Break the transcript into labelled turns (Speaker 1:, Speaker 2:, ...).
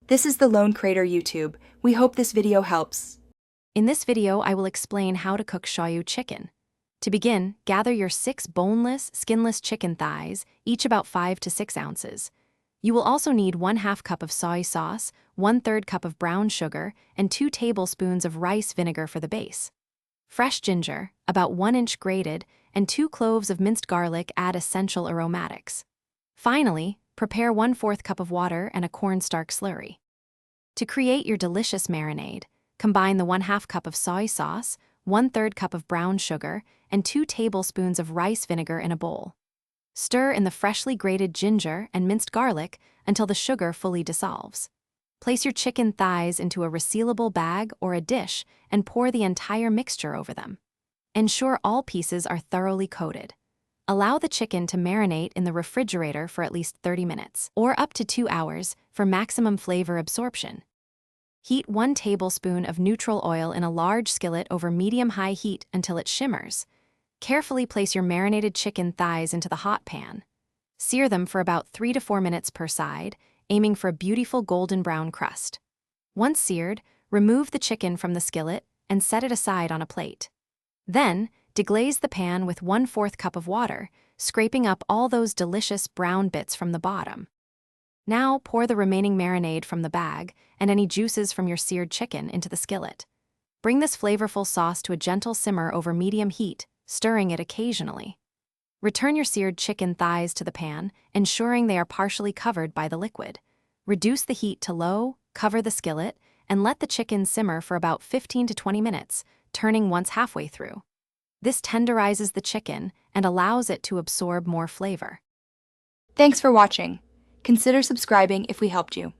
Speaker 1: This is the Lone Crater YouTube. We hope this video helps.
Speaker 2: In this video, I will explain how to cook shoyu chicken. To begin, gather your 6 boneless, skinless chicken thighs, each about 5 to 6 ounces. You will also need 1/2 cup of soy sauce, 1/3 cup of brown sugar, and 2 tablespoons of rice vinegar for the base. Fresh ginger, about 1 inch grated, and 2 cloves of minced garlic add essential aromatics. Finally, prepare 1/4 cup of water and a cornstarch slurry. To create your delicious marinade, combine the 1/2 cup of soy sauce, 1/3 cup of brown sugar, and 2 tablespoons of rice vinegar in a bowl. Stir in the freshly grated ginger and minced garlic until the sugar fully dissolves. Place your chicken thighs into a resealable bag or a dish and pour the entire mixture over them. Ensure all pieces are thoroughly coated. Allow the chicken to marinate in the refrigerator for at least 30 minutes, or up to 2 hours, for maximum flavor absorption. Heat 1 tablespoon of neutral oil in a large skillet over medium-high heat until it shimmers. Carefully place your marinated chicken thighs into the hot pan. Sear them for about 3 to 4 minutes per side, aiming for a beautiful golden brown crust. Once seared, remove the chicken from the skillet and set it aside on a plate. Then, deglaze the pan with 1/4 cup of water, scraping up all those delicious brown bits from the bottom. Now pour the remaining marinade from the bag and any juices from your seared chicken into the skillet. Bring this flavorful sauce to a gentle simmer over medium heat, stirring it occasionally. Return your seared chicken thighs to the pan, ensuring they are partially covered by the liquid. Reduce the heat to low, cover the skillet, and let the chicken simmer for about 15 to 20 minutes, turning once halfway through. This tenderizes the chicken and allows it to absorb more flavor.
Speaker 1: Thanks for watching. Consider subscribing if we helped you.